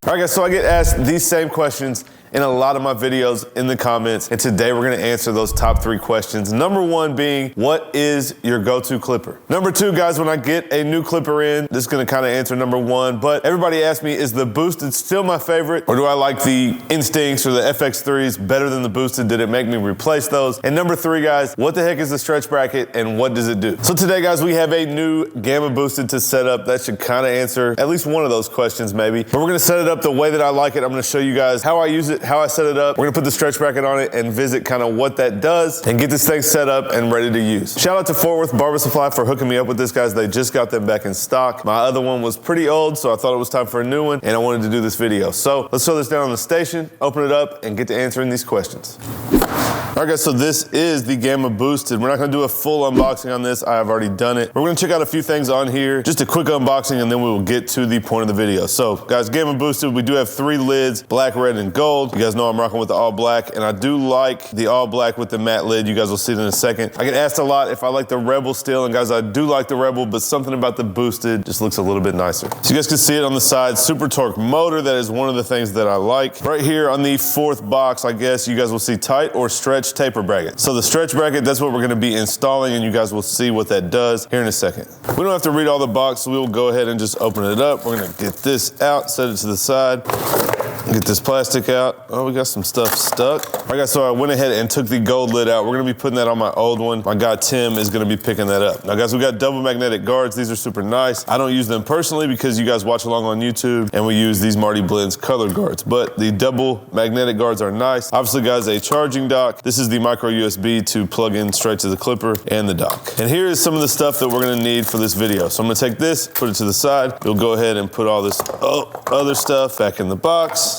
All right guys, so I get asked these same questions in a lot of my videos in the comments, and today we're gonna answer those top 3 questions. Number 1 being, what is your go-to clipper? Number 2, guys, when I get a new clipper in, this is gonna kinda answer number 1, but everybody asked me, is the boosted still my favorite, or do I like the Instincts or the FX3s better than the boosted? Did it make me replace those? And number 3, guys, what the heck is the stretch bracket and what does it do? So today, guys, we have a new Gamma boosted to set up. That should kinda answer at least one of those questions maybe, but we're gonna set it up the way that I like it. I'm gonna show you guys how I use it, how I set it up. We're gonna put the stretch bracket on it and visit kind of what that does and get this thing set up and ready to use. Shout out to Fort Worth Barber Supply for hooking me up with this, guys. They just got them back in stock. My other one was pretty old, so I thought it was time for a new one, and I wanted to do this video. So let's throw this down on the station, open it up, and get to answering these questions. All right, guys, so this is the Gamma Boosted. We're not gonna do a full unboxing on this. I have already done it. We're gonna check out a few things on here, just a quick unboxing, and then we will get to the point of the video. So, guys, Gamma Boosted, we do have 3 lids, black, red, and gold. You guys know I'm rocking with the all black, and I do like the all black with the matte lid. You guys will see it in a second. I get asked a lot if I like the Rebel still, and guys, I do like the Rebel, but something about the Boosted just looks a little bit nicer. So you guys can see it on the side, super torque motor. That is one of the things that I like. Right here on the 4th box, I guess you guys will see tight or stretch taper bracket. So the stretch bracket, that's what we're gonna be installing, and you guys will see what that does here in a second. We don't have to read all the box, so we will go ahead and just open it up. We're gonna get this out, set it to the side. Get this plastic out. Oh, we got some stuff stuck. All right, guys, so I went ahead and took the gold lid out. We're gonna be putting that on my old one. My guy Tim is gonna be picking that up. Now, guys, we got double magnetic guards. These are super nice. I don't use them personally because you guys watch along on YouTube, and we use these Marty Blends colored guards, but the double magnetic guards are nice. Obviously, guys, a charging dock. This is the micro USB to plug in straight to the clipper and the dock. And here is some of the stuff that we're gonna need for this video. So I'm gonna take this, put it to the side. We'll go ahead and put all this other stuff back in the box.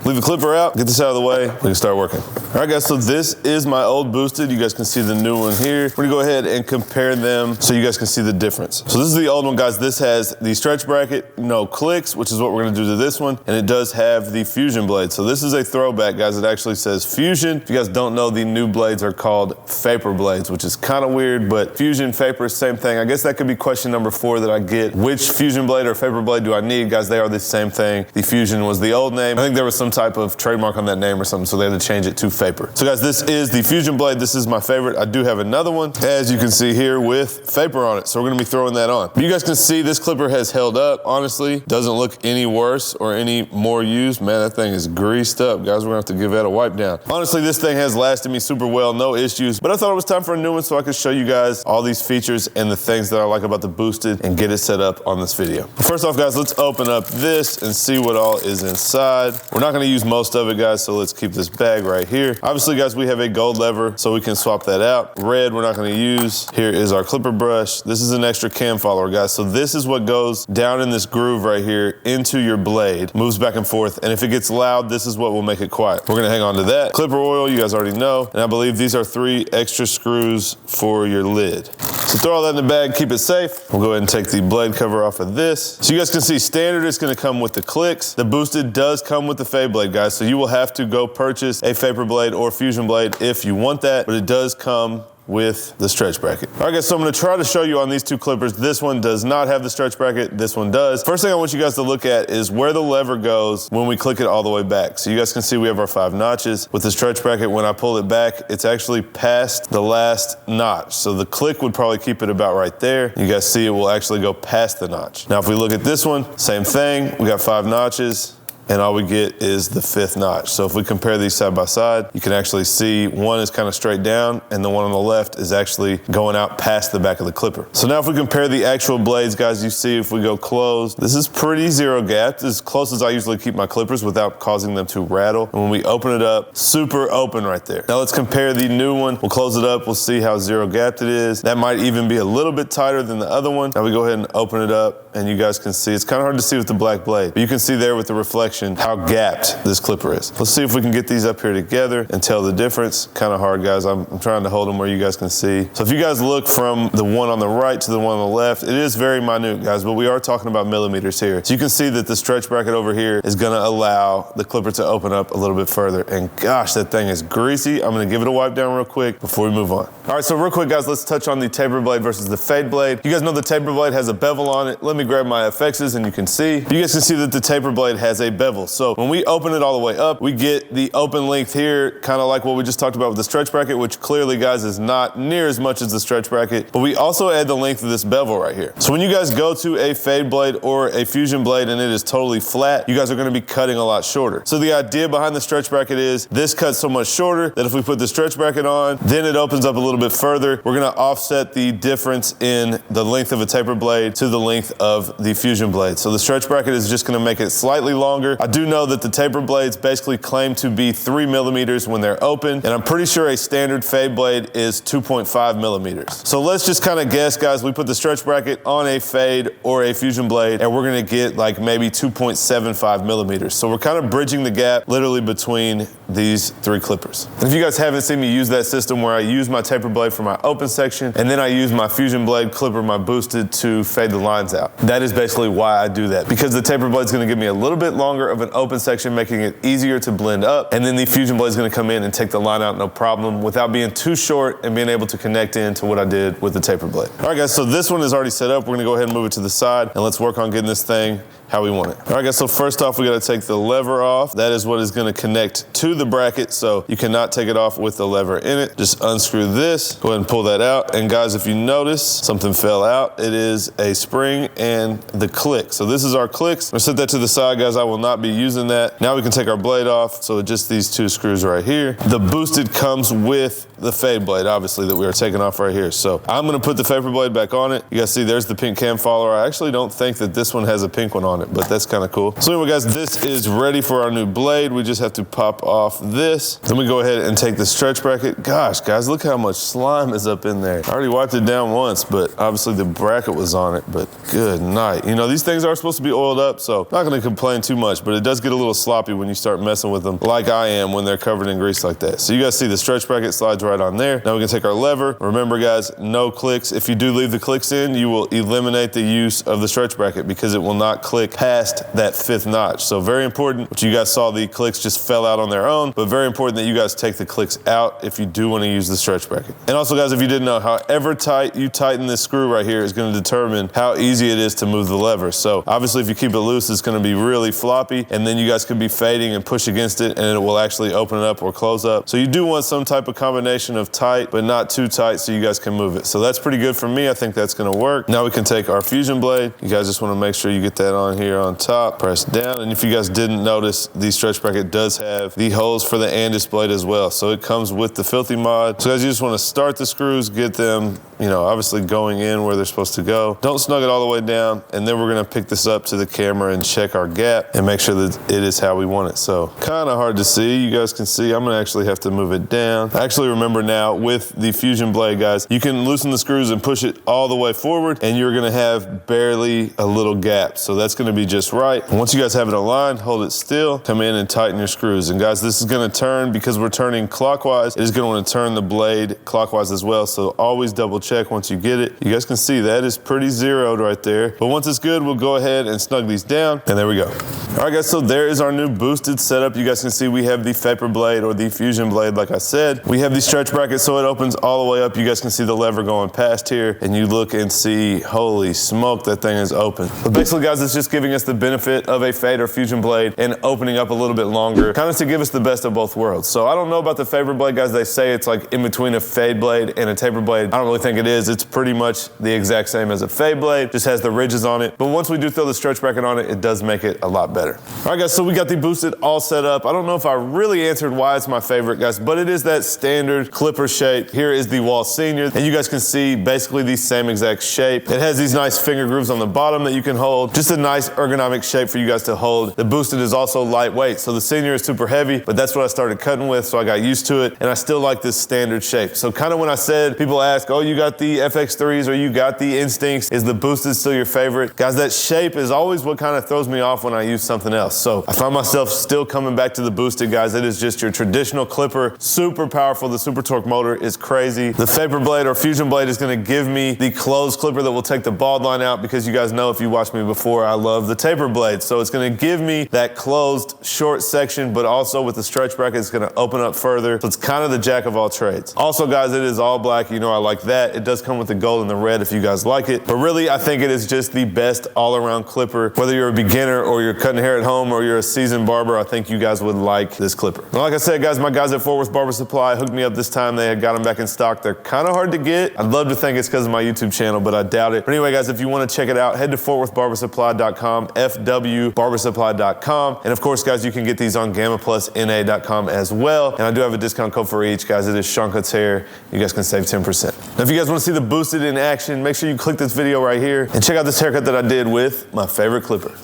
Leave the clipper out, get this out of the way, we can start working. All right, guys, so this is my old boosted. You guys can see the new one here. We're gonna go ahead and compare them so you guys can see the difference. So this is the old one, guys. This has the stretch bracket, no clicks, which is what we're gonna do to this one, and it does have the fusion blade. So this is a throwback, guys. It actually says fusion. If you guys don't know, the new blades are called Faper blades, which is kind of weird, but fusion, Faper, same thing. I guess that could be question number 4 that I get. Which fusion blade or Faper blade do I need? Guys, they are the same thing. The fusion was the old name. I think there was some type of trademark on that name or something, so they had to change it to Faper. So guys, this is the fusion blade. This is my favorite. I do have another one, as you can see here, with Faper on it. So we're gonna be throwing that on. But you guys can see this clipper has held up. Honestly, doesn't look any worse or any more used. Man, that thing is greased up. Guys, we're gonna have to give that a wipe down. Honestly, this thing has lasted me super well, no issues. But I thought it was time for a new one so I could show you guys all these features and the things that I like about the boosted and get it set up on this video. But first off, guys, let's open up this and see what all is inside. We're not gonna use most of it, guys, so let's keep this bag right here. Obviously, guys, we have a gold lever, so we can swap that out. Red, we're not gonna use. Here is our clipper brush. This is an extra cam follower, guys. So this is what goes down in this groove right here into your blade, moves back and forth, and if it gets loud, this is what will make it quiet. We're gonna hang on to that. Clipper oil, you guys already know, and I believe these are 3 extra screws for your lid. So throw all that in the bag, keep it safe. We'll go ahead and take the blade cover off of this. So you guys can see standard is gonna come with the clicks. The boosted does come with the fade blade, guys, so you will have to go purchase a Faper blade or fusion blade if you want that, but it does come with the stretch bracket. All right, guys, so I'm gonna try to show you on these 2 clippers. This one does not have the stretch bracket, this one does. First thing I want you guys to look at is where the lever goes when we click it all the way back. So you guys can see we have our 5 notches. With the stretch bracket, when I pull it back, it's actually past the last notch. So the click would probably keep it about right there. You guys see it will actually go past the notch. Now, if we look at this one, same thing. We got 5 notches. And all we get is the 5th notch. So if we compare these side by side, you can actually see one is kind of straight down and the one on the left is actually going out past the back of the clipper. So now if we compare the actual blades, guys, you see if we go closed, this is pretty zero gapped, as close as I usually keep my clippers without causing them to rattle. And when we open it up, super open right there. Now let's compare the new one. We'll close it up, we'll see how zero gapped it is. That might even be a little bit tighter than the other one. Now we go ahead and open it up and you guys can see, it's kind of hard to see with the black blade, but you can see there with the reflection how gapped this clipper is. Let's see if we can get these up here together and tell the difference. Kind of hard, guys. I'm trying to hold them where you guys can see. So if you guys look from the one on the right to the one on the left, it is very minute, guys, but we are talking about millimeters here. So you can see that the stretch bracket over here is gonna allow the clipper to open up a little bit further. And gosh, that thing is greasy. I'm gonna give it a wipe down real quick before we move on. All right, so real quick, guys, let's touch on the taper blade versus the fade blade. You guys know the taper blade has a bevel on it. Let me grab my FXs and you can see. You guys can see that the taper blade has a bevel. So when we open it all the way up, we get the open length here, kind of like what we just talked about with the stretch bracket, which clearly, guys, is not near as much as the stretch bracket, but we also add the length of this bevel right here. So when you guys go to a fade blade or a fusion blade and it is totally flat, you guys are gonna be cutting a lot shorter. So the idea behind the stretch bracket is this cuts so much shorter that if we put the stretch bracket on, then it opens up a little bit further. We're gonna offset the difference in the length of a taper blade to the length of the fusion blade. So the stretch bracket is just gonna make it slightly longer. I do know that the taper blades basically claim to be 3 millimeters when they're open, and I'm pretty sure a standard fade blade is 2.5 millimeters. So let's just kind of guess, guys. We put the stretch bracket on a fade or a fusion blade, and we're gonna get like maybe 2.75 millimeters. So we're kind of bridging the gap literally between these 3 clippers. And if you guys haven't seen me use that system where I use my taper blade for my open section, and then I use my fusion blade clipper, my boosted, to fade the lines out, that is basically why I do that. Because the taper blade is gonna give me a little bit longer of an open section, making it easier to blend up, and then the fusion blade is gonna come in and take the line out no problem without being too short and being able to connect into what I did with the taper blade. All right, guys, so this one is already set up. We're gonna go ahead and move it to the side, and let's work on getting this thing how we want it. All right, guys, so first off, we gotta take the lever off. That is what is gonna connect to the bracket, so you cannot take it off with the lever in it. Just unscrew this, go ahead and pull that out. And guys, if you notice, something fell out. It is a spring and the click. So this is our clicks. I'm gonna set that to the side, guys. I will not be using that. Now we can take our blade off. So just these 2 screws right here. The boosted comes with the fade blade, obviously, that we are taking off right here. So I'm gonna put the Faper blade back on it. You guys see there's the pink cam follower. I actually don't think that this one has a pink one on it, but that's kind of cool. So anyway, guys, this is ready for our new blade. We just have to pop off this. Then we go ahead and take the stretch bracket. Gosh, guys, look how much slime is up in there. I already wiped it down once, but obviously the bracket was on it, but good night. You know, these things are supposed to be oiled up, so I'm not gonna complain too much, but it does get a little sloppy when you start messing with them like I am when they're covered in grease like that. So you guys see the stretch bracket slides right on there. Now we can take our lever. Remember, guys, no clicks. If you do leave the clicks in, you will eliminate the use of the stretch bracket because it will not click past that 5th notch. So very important, but you guys saw the clicks just fell out on their own, but very important that you guys take the clicks out if you do want to use the stretch bracket. And also, guys, if you didn't know, however tight you tighten this screw right here is going to determine how easy it is to move the lever. So obviously if you keep it loose, it's going to be really floppy, and then you guys could be fading and push against it and it will actually open it up or close up. So you do want some type of combination of tight, but not too tight so you guys can move it. So that's pretty good for me. I think that's going to work. Now we can take our fusion blade. You guys just want to make sure you get that on here on top, press down. And if you guys didn't notice, the stretch bracket does have the holes for the Andis blade as well. So it comes with the filthy mod. So guys, you just want to start the screws, get them, you know, obviously going in where they're supposed to go. Don't snug it all the way down. And then we're going to pick this up to the camera and check our gap and make sure that it is how we want it. So kind of hard to see. You guys can see, I'm going to actually have to move it down. I actually remember now with the fusion blade, guys, you can loosen the screws and push it all the way forward and you're going to have barely a little gap. So that's going to be just right. And once you guys have it aligned, hold it still, come in and tighten your screws. And guys, this is going to turn, because we're turning clockwise, it is going to want to turn the blade clockwise as well. So always double check once you get it. You guys can see that is pretty zeroed right there. But once it's good, we'll go ahead and snug these down, and there we go. All right, guys, so there is our new boosted setup. You guys can see we have the Faper blade or the fusion blade, like I said. We have the stretch bracket, so it opens all the way up. You guys can see the lever going past here, and you look and see, holy smoke, that thing is open. But basically, guys, it's just giving us the benefit of a fade or fusion blade and opening up a little bit longer, kind of to give us the best of both worlds. So I don't know about the Faper blade, guys. They say it's like in between a fade blade and a taper blade. I don't really think it is. It's pretty much the exact same as a fade blade, just has the ridges on it. But once we do throw the stretch bracket on it, it does make it a lot better. All right, guys, so we got the boosted all set up. I don't know if I really answered why it's my favorite, guys, but it is that standard clipper shape. Here is the Wall Senior, and you guys can see basically the same exact shape. It has these nice finger grooves on the bottom that you can hold. Just a nice ergonomic shape for you guys to hold. The boosted is also lightweight, so the Senior is super heavy, but that's what I started cutting with, so I got used to it, and I still like this standard shape. So kind of when I said, people ask, oh, you got the FX3s or you got the Instincts, is the boosted still your favorite? Guys, that shape is always what kind of throws me off when I use something else. So I find myself still coming back to the boosted, guys. It is just your traditional clipper, super powerful. The super torque motor is crazy. The Faper blade or Fusion blade is gonna give me the closed clipper that will take the bald line out, because you guys know, if you watched me before, I love the taper blade. So it's gonna give me that closed short section, but also with the stretch bracket, it's gonna open up further. So it's kind of the jack of all trades. Also guys, it is all black. You know I like that. It does come with the gold and the red if you guys like it. But really, I think it is just the best all around clipper. Whether you're a beginner or you're cutting hair at home or you're a seasoned barber, I think you guys would like this clipper. Now, like I said guys, my guys at Fort Worth Barber Supply hooked me up this time. They had got them back in stock. They're kind of hard to get. I'd love to think it's because of my YouTube channel, but I doubt it. But anyway guys, if you want to check it out, head to fortworthbarbersupply.com, fwbarbersupply.com. And of course guys, you can get these on gammaplusna.com as well. And I do have a discount code for each, guys. It is Seancutshair. You guys can save 10%. Now if you guys want to see the boosted in action, make sure you click this video right here and check out this haircut that I did with my favorite clipper.